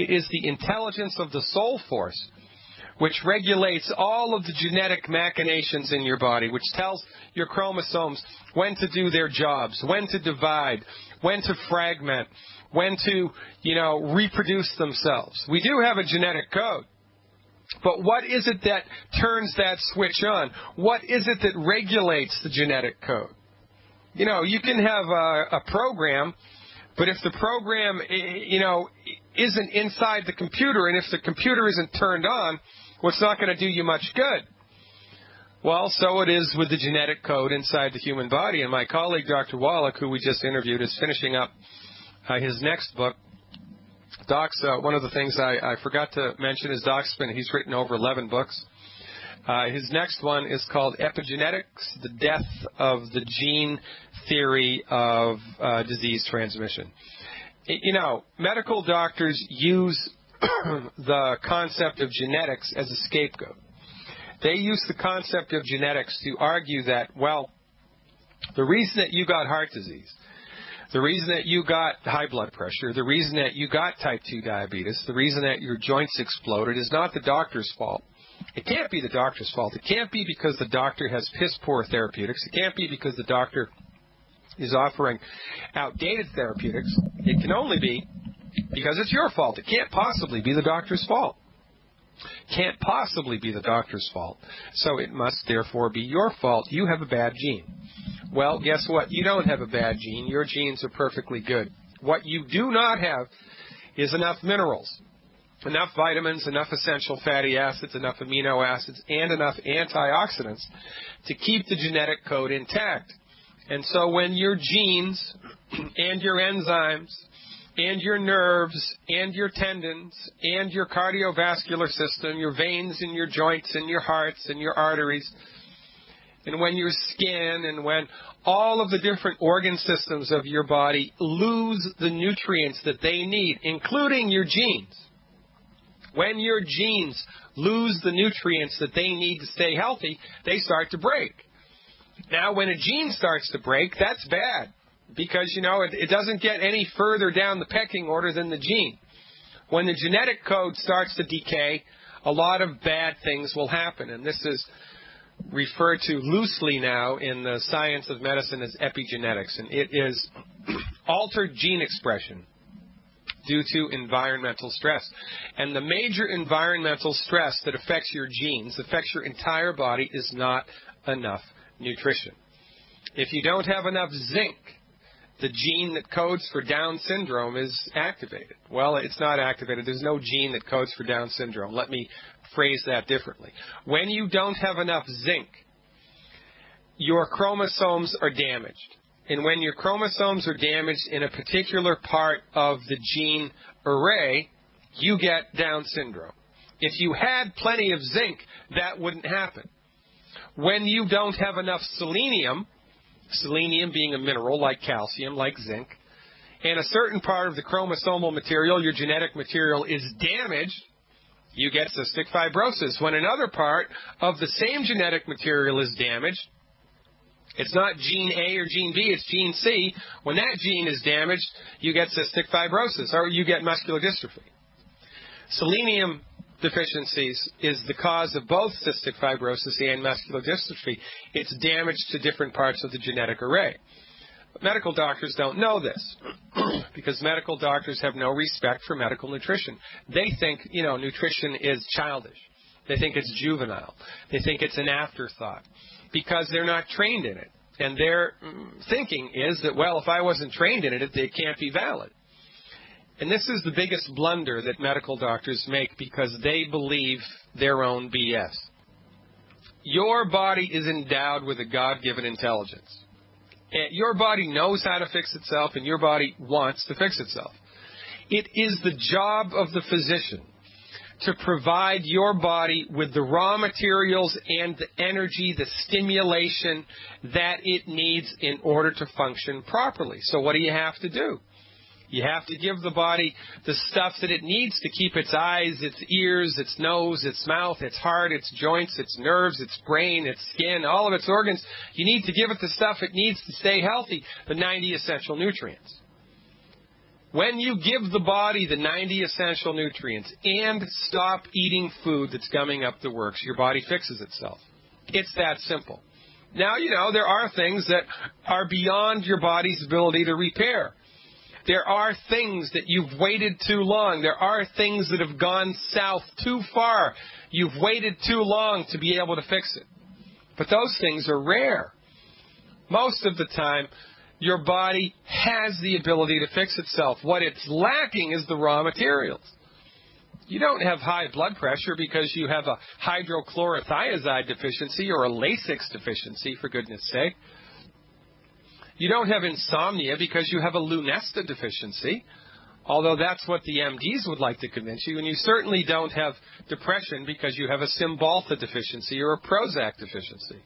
It is the intelligence of the soul force, which regulates all of the genetic machinations in your body, which tells your chromosomes when to do their jobs, when to divide, when to fragment, when to, reproduce themselves. We do have a genetic code. But what is it that turns that switch on? What is it that regulates the genetic code? You can have a program, but if the program, isn't inside the computer, and if the computer isn't turned on, well, it's not going to do you much good. Well, so it is with the genetic code inside the human body. And my colleague, Dr. Wallach, who we just interviewed, is finishing up his next book. Doc's, one of the things I forgot to mention is he's written over 11 books. His next one is called Epigenetics, the Death of the Gene Theory of Disease Transmission. Medical doctors use the concept of genetics as a scapegoat. They use the concept of genetics to argue that, the reason that you got heart disease, the reason that you got high blood pressure, the reason that you got type 2 diabetes, the reason that your joints exploded is not the doctor's fault. It can't be the doctor's fault. It can't be because the doctor has piss-poor therapeutics. It can't be because the doctor is offering outdated therapeutics. It can only be because it's your fault. It can't possibly be the doctor's fault. Can't possibly be the doctor's fault. So it must therefore be your fault. You have a bad gene. Well, guess what? You don't have a bad gene. Your genes are perfectly good. What you do not have is enough minerals, enough vitamins, enough essential fatty acids, enough amino acids, and enough antioxidants to keep the genetic code intact. And so when your genes and your enzymes and your nerves and your tendons and your cardiovascular system, your veins and your joints and your hearts and your arteries, and when your skin and when all of the different organ systems of your body lose the nutrients that they need, including your genes, when your genes lose the nutrients that they need to stay healthy, they start to break. Now, when a gene starts to break, that's bad because, it doesn't get any further down the pecking order than the gene. When the genetic code starts to decay, a lot of bad things will happen, and this is referred to loosely now in the science of medicine as epigenetics, and it is altered gene expression due to environmental stress. And the major environmental stress that affects your genes, affects your entire body, is not enough nutrition. If you don't have enough zinc, the gene that codes for Down syndrome is activated. Well, it's not activated. There's no gene that codes for Down syndrome. Let me phrase that differently. When you don't have enough zinc, your chromosomes are damaged. And when your chromosomes are damaged in a particular part of the gene array, you get Down syndrome. If you had plenty of zinc, that wouldn't happen. When you don't have enough selenium, selenium being a mineral like calcium, like zinc, and a certain part of the chromosomal material, your genetic material, is damaged, you get cystic fibrosis. When another part of the same genetic material is damaged, it's not gene A or gene B, it's gene C. When that gene is damaged, you get cystic fibrosis, or you get muscular dystrophy. Selenium deficiencies is the cause of both cystic fibrosis and muscular dystrophy. It's damage to different parts of the genetic array. But medical doctors don't know this because medical doctors have no respect for medical nutrition. They think, nutrition is childish. They think it's juvenile. They think it's an afterthought because they're not trained in it. And their thinking is that, if I wasn't trained in it, it can't be valid. And this is the biggest blunder that medical doctors make because they believe their own BS. Your body is endowed with a God-given intelligence. Your body knows how to fix itself, and your body wants to fix itself. It is the job of the physician to provide your body with the raw materials and the energy, the stimulation that it needs in order to function properly. So what do you have to do? You have to give the body the stuff that it needs to keep its eyes, its ears, its nose, its mouth, its heart, its joints, its nerves, its brain, its skin, all of its organs. You need to give it the stuff it needs to stay healthy, the 90 essential nutrients. When you give the body the 90 essential nutrients and stop eating food that's gumming up the works, your body fixes itself. It's that simple. Now, there are things that are beyond your body's ability to repair. There are things that you've waited too long. There are things that have gone south too far. You've waited too long to be able to fix it. But those things are rare. Most of the time, your body has the ability to fix itself. What it's lacking is the raw materials. You don't have high blood pressure because you have a hydrochlorothiazide deficiency or a Lasix deficiency, for goodness sake. You don't have insomnia because you have a Lunesta deficiency, although that's what the MDs would like to convince you. And you certainly don't have depression because you have a Cymbalta deficiency or a Prozac deficiency.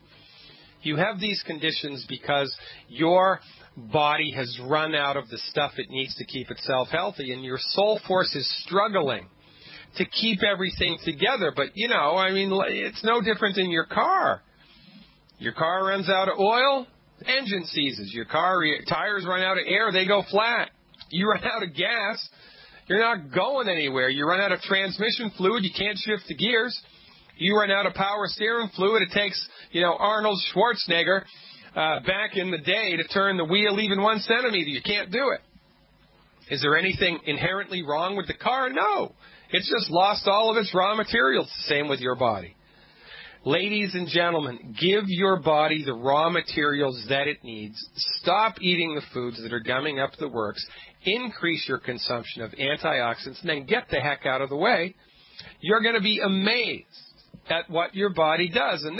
You have these conditions because your body has run out of the stuff it needs to keep itself healthy, and your soul force is struggling to keep everything together. But, it's no different than your car. Your car runs out of oil, engine seizes. Your tires run out of air, they go flat. You run out of gas, you're not going anywhere. You run out of transmission fluid, you can't shift the gears. You run out of power steering fluid, it takes, Arnold Schwarzenegger back in the day to turn the wheel even 1 centimeter. You can't do it. Is there anything inherently wrong with the car? No. It's just lost all of its raw materials. Same with your body. Ladies and gentlemen, give your body the raw materials that it needs. Stop eating the foods that are gumming up the works. Increase your consumption of antioxidants, and then get the heck out of the way. You're going to be amazed at what your body does. And